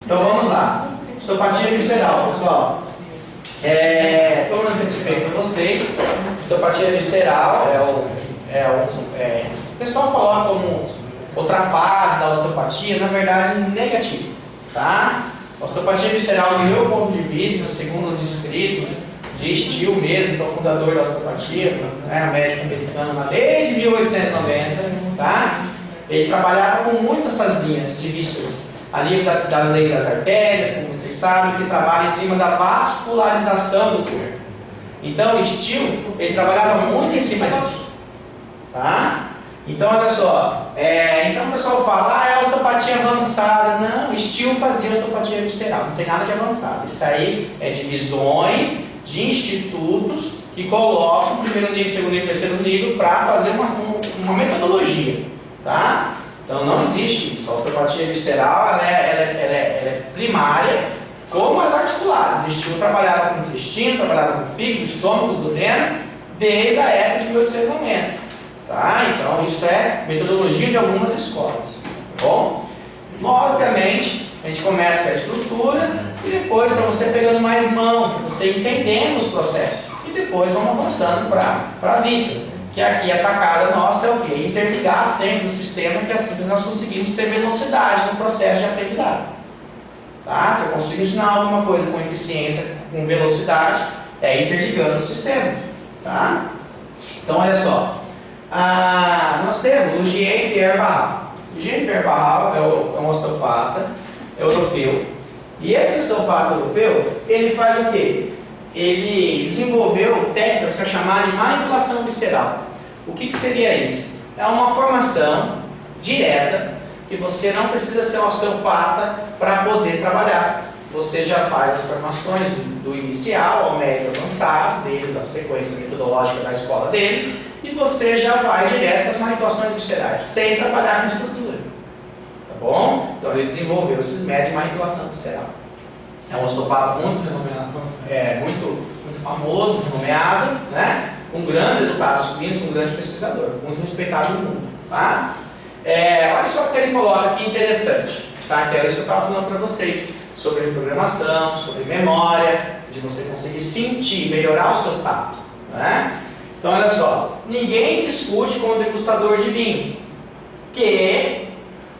Então vamos lá. Osteopatia visceral, pessoal. Como eu antecipei para vocês, osteopatia visceral o pessoal coloca como outra fase da osteopatia, na verdade negativo, tá? A osteopatia visceral, no meu ponto de vista, segundo os escritos de Still mesmo, que é o fundador da osteopatia, médico americano lá desde 1890, tá? Ele trabalhava com muitas essas linhas de vísceras, a linha das leis das artérias, como vocês sabem, que trabalha em cima da vascularização do corpo. Então, o Still, ele trabalhava muito em cima disso, tá? Então, olha só, então o pessoal fala, é osteopatia avançada. Não, Still fazia osteopatia visceral, não tem nada de avançado. Isso aí é divisões de institutos que colocam primeiro nível, segundo nível, terceiro nível para fazer uma metodologia, tá? Então não existe isso. A osteopatia visceral ela é primária, como as articulares. Still trabalhava com o intestino, trabalhava com o fígado, estômago, duodeno, desde a época de 1890. Tá? Então isso é metodologia de algumas escolas. Tá bom? Obviamente, a gente começa com a estrutura e depois para você pegando mais mão, para você entendendo os processos. E depois vamos avançando para a vista. Que aqui a tacada nossa é o quê? Interligar sempre o sistema, que assim nós conseguimos ter velocidade no processo de aprendizado. Tá? Se eu consigo ensinar alguma coisa com eficiência, com velocidade, é interligando o sistema. Tá? Então olha só, nós temos o Jean-Pierre Barral. O Jean-Pierre Barral é um osteopata europeu. E esse osteopata europeu, ele faz o quê? Ele desenvolveu técnicas para chamar de manipulação visceral. O que seria isso? É uma formação direta que você não precisa ser um osteopata para poder trabalhar. Você já faz as formações do inicial ao médio avançado, deles, a sequência metodológica da escola dele, e você já vai direto para as manipulações viscerais, sem trabalhar com estrutura. Tá bom? Então ele desenvolveu esses métodos de manipulação visceral. É um osteopata muito renomeado, muito famoso, renomeado, né? Com grandes resultados clínicos, um grande pesquisador, muito respeitado no mundo. Tá? Olha só o que ele coloca aqui interessante, tá? Que é isso que eu estava falando para vocês, sobre reprogramação, sobre memória, de você conseguir sentir, melhorar o seu tato. Né? Então olha só, ninguém discute com o degustador de vinho que,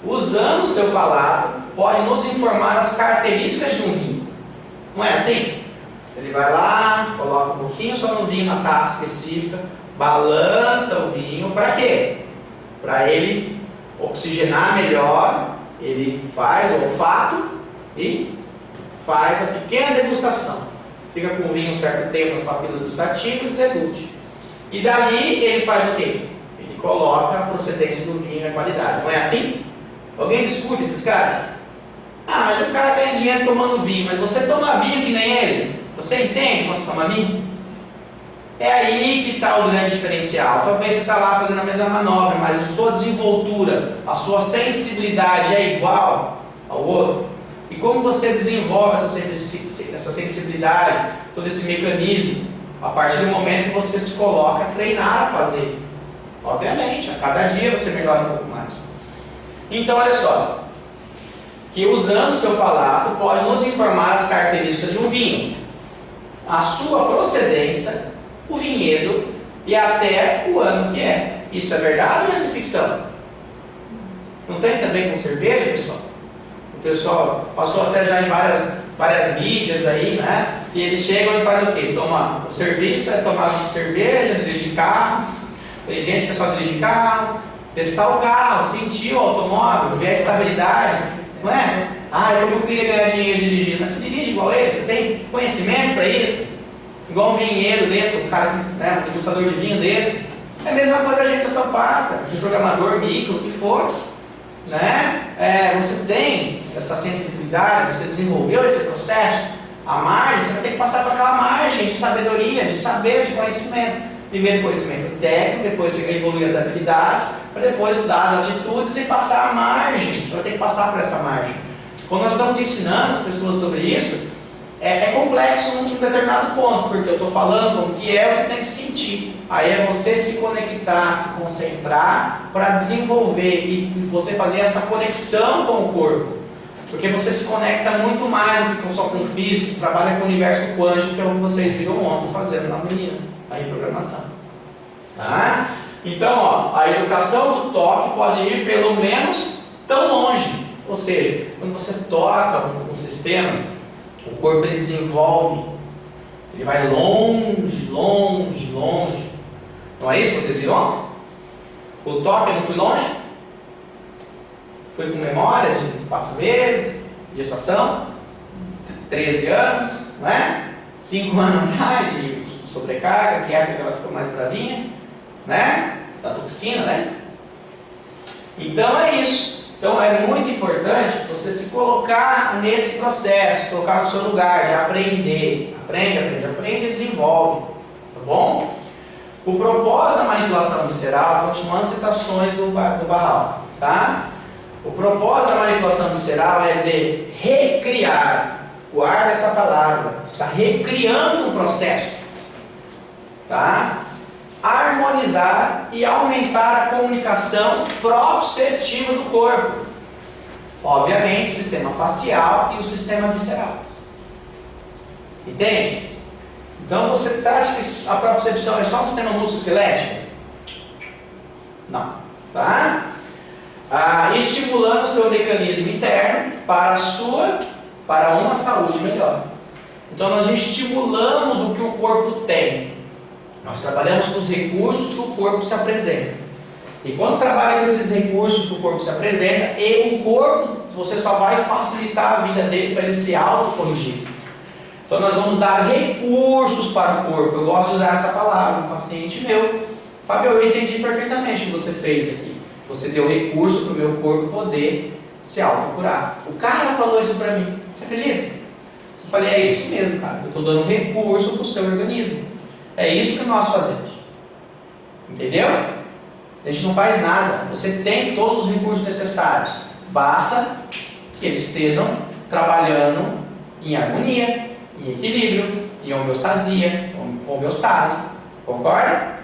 usando o seu palato, pode nos informar as características de um vinho. Não é assim? Ele vai lá, coloca um pouquinho só no vinho, na taça específica, balança o vinho, para quê? Para ele oxigenar melhor, ele faz o olfato e faz a pequena degustação. Fica com o vinho um certo tempo nas papilas gustativas e degute. E dali ele faz o quê? Ele coloca a procedência do vinho e a qualidade. Não é assim? Alguém discute esses caras? Mas o cara ganha dinheiro tomando vinho, mas você toma vinho que nem ele? Você entende como você toma vinho? É aí que está o grande diferencial. Talvez você está lá fazendo a mesma manobra, mas a sua desenvoltura, a sua sensibilidade é igual ao outro. E como você desenvolve essa sensibilidade, todo esse mecanismo, a partir do momento que você se coloca a treinar a fazer. Obviamente, a cada dia você melhora um pouco mais. Então, olha só, que usando o seu palato pode nos informar as características de um vinho, a sua procedência, o vinhedo e até o ano que é. Isso é verdade ou isso é ficção? Não tem também com cerveja, pessoal? O pessoal passou até já em várias mídias aí, né? E eles chegam e fazem o quê? Toma o serviço, é tomar cerveja, dirigir carro. Tem gente que é só dirigir carro, testar o carro, sentir o automóvel, ver a estabilidade, não é? Eu queria ganhar dinheiro dirigindo, mas você dirige igual ele, você tem conhecimento para isso? Igual um vinhedo desse, um cara, né, um degustador de vinho desse. É a mesma coisa a gente osteopata, um programador micro, o que for, né? Você tem essa sensibilidade, você desenvolveu esse processo, a margem, você vai ter que passar para aquela margem de sabedoria, de saber, de conhecimento. Primeiro conhecimento técnico, depois você evoluir as habilidades, para depois estudar as atitudes e passar a margem. Você vai ter que passar por essa margem. Quando nós estamos ensinando as pessoas sobre isso, é complexo num determinado ponto, porque eu estou falando como que é o que tem que sentir. Aí é você se conectar, se concentrar para desenvolver e você fazer essa conexão com o corpo. Porque você se conecta muito mais do que só com físicos, trabalha com o universo quântico, que é o que vocês viram ontem fazendo na menina, aí em programação. Tá? Então, ó, a educação do toque pode ir pelo menos tão longe. Ou seja, quando você toca um sistema, o corpo ele desenvolve, ele vai longe, longe, longe. Não é isso que vocês viram ontem? O toque eu não fui longe? Fui com memórias de 4 meses, gestação, 13 anos, não é? 5 anos atrás de sobrecarga, que essa que ela ficou mais bravinha, né? Da toxina, né? Então é isso. Então é muito importante você se colocar nesse processo, colocar no seu lugar de aprender. Aprende e desenvolve. Tá bom? O propósito da manipulação visceral, continuando as citações do Barral, tá? O propósito da manipulação visceral é de recriar. Guarda essa palavra. Está recriando um processo. Tá? Harmonizar e aumentar a comunicação proprioceptiva do corpo. Obviamente, o sistema facial e o sistema visceral. Entende? Então você acha que a propriocepção é só um sistema musculoesquelético? Não. Tá? Estimulando o seu mecanismo interno para uma saúde melhor. Então nós estimulamos o que o corpo tem. Nós trabalhamos com os recursos que o corpo se apresenta. E quando trabalha com esses recursos que o corpo se apresenta, e o corpo, você só vai facilitar a vida dele para ele se autocorrigir. Então nós vamos dar recursos para o corpo. Eu gosto de usar essa palavra. Um paciente meu, Fábio, eu entendi perfeitamente o que você fez aqui. Você deu recurso para o meu corpo poder se autocurar. O cara falou isso para mim. Você acredita? Eu falei, é isso mesmo, cara. Eu estou dando recurso para o seu organismo. É isso que nós fazemos. Entendeu? A gente não faz nada. Você tem todos os recursos necessários. Basta que eles estejam trabalhando em harmonia, em equilíbrio, em homeostasia, homeostase. Concorda?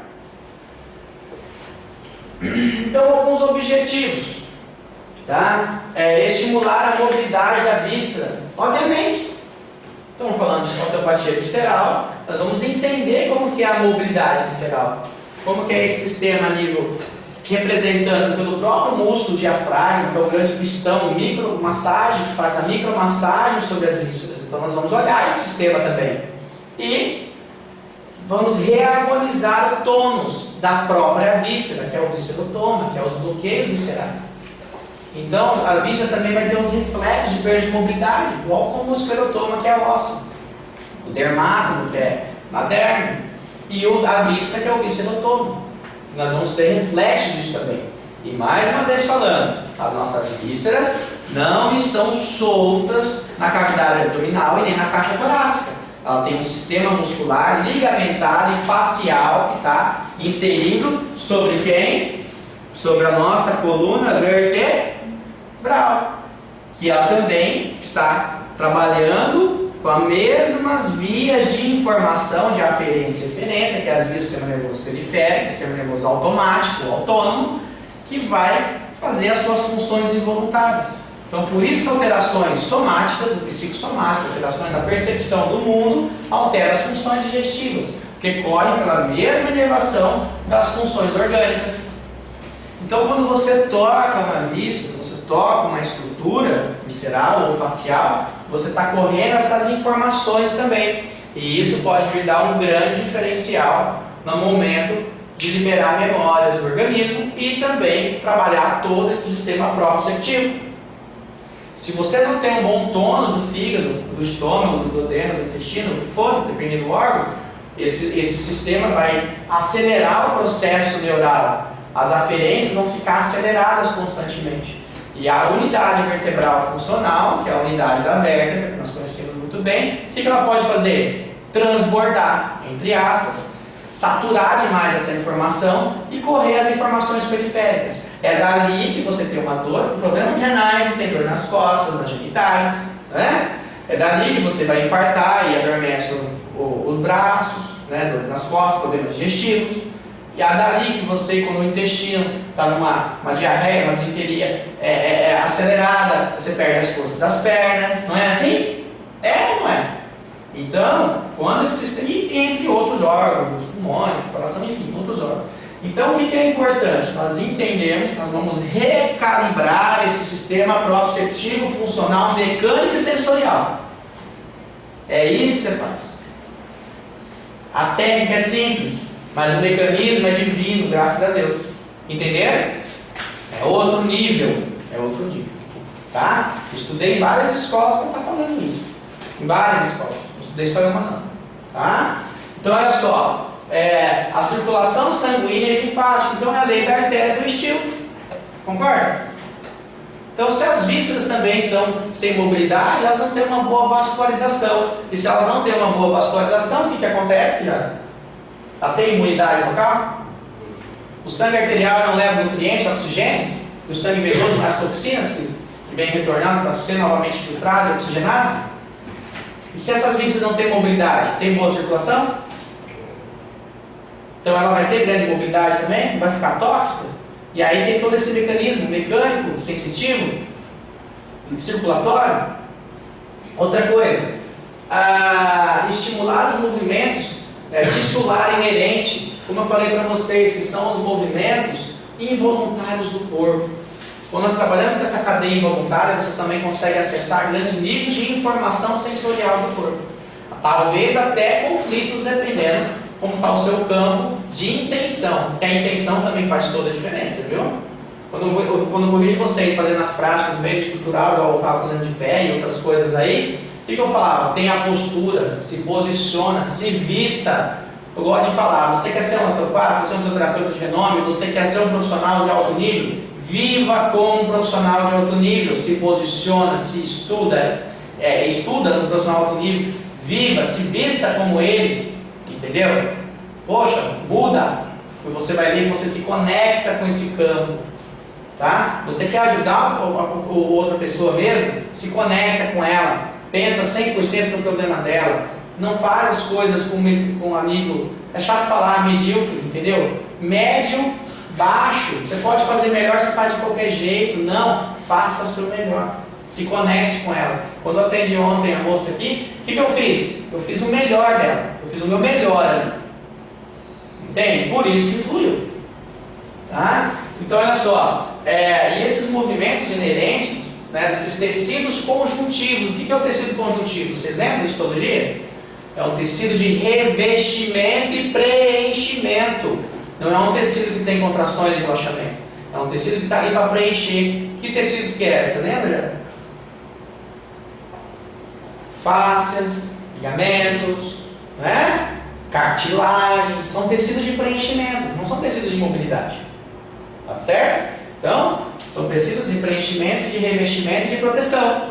Então, alguns objetivos. Tá? Estimular a mobilidade da víscera. Obviamente. Estamos falando de osteopatia visceral. Nós vamos entender como que é a mobilidade visceral. Como que é esse sistema a nível representando pelo próprio músculo diafragma, que é o grande pistão, micromassagem, que faz a micromassagem sobre as vísceras. Então nós vamos olhar esse sistema também. E vamos reharmonizar o tônus da própria víscera, que é o viscerotoma, que é os bloqueios viscerais. Então a víscera também vai ter uns reflexos de perda de mobilidade, igual como o esclerotoma, que é ósseo, o dermátomo, que é na derme, e a víscera, que é o viscerotoma. Nós vamos ter reflexos disso também. E mais uma vez falando, as nossas vísceras não estão soltas na cavidade abdominal e nem na caixa torácica. Ela tem um sistema muscular ligamentar e facial que está inserido sobre quem? Sobre a nossa coluna vertebral, que ela também está trabalhando com as mesmas vias de informação de aferência e eferência, que é as vias do sistema nervoso periférico, sistema nervoso automático, autônomo, que vai fazer as suas funções involuntárias. Então, por isso que alterações somáticas, do psicossomático, alterações da percepção do mundo, alteram as funções digestivas, porque correm pela mesma inervação das funções orgânicas. Então, quando você toca uma víscera, você toca uma estrutura visceral ou facial, você está correndo essas informações também. E isso pode vir dar um grande diferencial no momento de liberar memórias do organismo e também trabalhar todo esse sistema proprioceptivo. Se você não tem um bom tônus do fígado, do estômago, do duodeno, do intestino, do que for, dependendo do órgão, esse sistema vai acelerar o processo neural. As aferências vão ficar aceleradas constantemente. E a unidade vertebral funcional, que é a unidade da vértebra, que nós conhecemos muito bem, o que ela pode fazer? Transbordar, entre aspas, saturar demais essa informação e correr as informações periféricas. É dali que você tem uma dor com problemas renais e tem dor nas costas, nas genitais, né? É dali que você vai infartar e adormece os braços, né? Dor nas costas, problemas digestivos. E é dali que você, quando o intestino está numa diarreia, uma disenteria acelerada, você perde as forças das pernas, não é assim? É ou não é? Então, quando esse sistema, e entre outros órgãos, os pulmões, o coração, enfim, outros órgãos. Então, o que é importante? Nós entendemos que nós vamos recalibrar esse sistema proprioceptivo, funcional, mecânico e sensorial. É isso que você faz. A técnica é simples, mas o mecanismo é divino, graças a Deus. Entenderam? É outro nível. É outro nível. Tá? Estudei em várias escolas para estar falando isso. Em várias escolas. Não estudei só em uma não. Tá? Então, olha só. A circulação sanguínea é linfática. Então, é a lei da artéria do estilo. Concorda? Então, se as vísceras também estão sem mobilidade, elas não têm uma boa vascularização. E se elas não têm uma boa vascularização, o que acontece? Ela tem imunidade local? O sangue arterial não leva nutrientes, oxigênio? E o sangue venoso mais toxinas que vem retornando para ser novamente filtrado e oxigenado? E se essas vísceras não têm mobilidade, tem boa circulação? Então ela vai ter grande mobilidade também? Vai ficar tóxica? E aí tem todo esse mecanismo mecânico, sensitivo, circulatório. Outra coisa, estimular os movimentos tissular inerente, como eu falei para vocês, que são os movimentos involuntários do corpo. Quando nós trabalhamos com essa cadeia involuntária, você também consegue acessar grandes níveis de informação sensorial do corpo. Talvez até conflitos, dependendo como está o seu campo de intenção, que a intenção também faz toda a diferença, viu? Quando eu corrijo vocês fazendo as práticas meio estrutural, igual eu estava fazendo de pé e outras coisas aí, o que eu falava? Tenha a postura, se posiciona, se vista. Eu gosto de falar, você quer ser um osteopata, você é um fisioterapeuta de renome, você quer ser um profissional de alto nível? Viva como um profissional de alto nível, se posiciona, se estuda, estuda no profissional de alto nível, viva, se vista como ele, entendeu? Poxa, muda, porque você vai ver que você se conecta com esse campo, tá? Você quer ajudar outra pessoa mesmo? Se conecta com ela, pensa 100% no problema dela, não faz as coisas com a nível, é chato falar medíocre, entendeu? Médio, baixo, você pode fazer melhor, você faz de qualquer jeito, não, faça o seu melhor, se conecte com ela. Quando eu atendi ontem a moça aqui, o que eu fiz? Eu fiz o melhor dela, eu fiz o meu melhor ali, entende? Por isso que fluiu, tá? Então olha só, e esses movimentos inerentes, né, desses tecidos conjuntivos, o que é o tecido conjuntivo? Vocês lembram da histologia? É um tecido de revestimento e preenchimento. Não é um tecido que tem contrações e relaxamento. É um tecido que está ali para preencher. Que tecidos que é? Você lembra, já? Fáscias, ligamentos, né? Cartilagens. São tecidos de preenchimento, não são tecidos de mobilidade. Tá certo? Então, são tecidos de preenchimento, de revestimento e de proteção.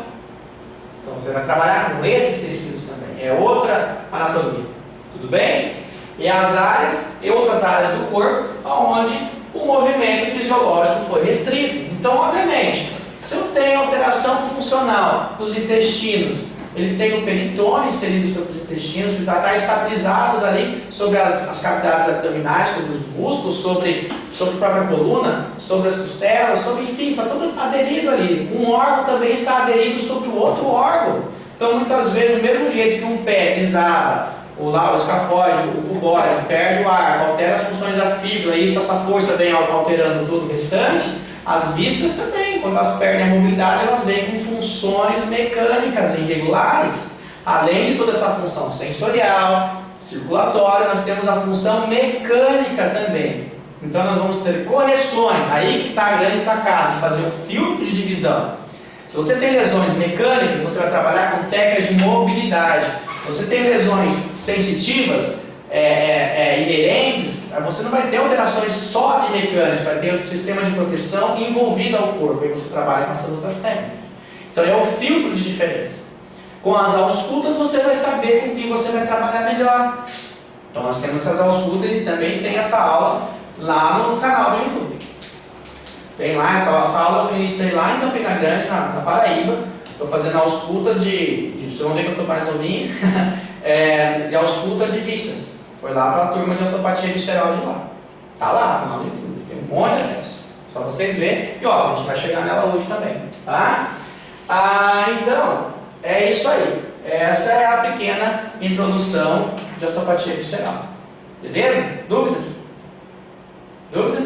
Então, você vai trabalhar com esses tecidos também. É outra anatomia. Tudo bem? E as áreas e outras áreas do corpo onde o movimento fisiológico foi restrito. Então, obviamente, se eu tenho alteração funcional dos intestinos, ele tem o peritônio inserido sobre os intestinos, que está estabilizados ali sobre as cavidades abdominais, sobre os músculos, sobre a própria coluna, sobre as costelas, enfim, está tudo aderido ali. Um órgão também está aderido sobre o outro órgão. Então, muitas vezes, do mesmo jeito que um pé desaba, o escafóide, o pubóide, perde o ar, altera as funções da fíbula, e essa força vem alterando tudo o restante, as vísceras também, quando elas perdem a mobilidade, elas vêm com funções mecânicas irregulares. Além de toda essa função sensorial, circulatória, nós temos a função mecânica também. Então nós vamos ter correções, aí que está a grande tacada de fazer o filtro de divisão. Se você tem lesões mecânicas, você vai trabalhar com técnicas de mobilidade. Se você tem lesões sensitivas, inerentes, você não vai ter alterações só de mecânica, vai ter um sistema de proteção envolvido ao corpo, e você trabalha com essas outras técnicas. Então é o filtro de diferença. Com as auscultas você vai saber com quem você vai trabalhar melhor. Então nós temos essas auscultas e também tem essa aula lá no canal do YouTube. Tem lá, essa aula eu ministrei lá em Campina Grande, na Paraíba. Estou fazendo a ausculta vocês vão ver que eu estou mais novinho, de ausculta de vísceras. Foi lá para a turma de osteopatia visceral de lá. vocês verem. E ó, a gente vai chegar nela hoje também, tá? Então, é isso aí. Essa é a pequena introdução de osteopatia visceral. Beleza? Dúvidas? Dúvidas?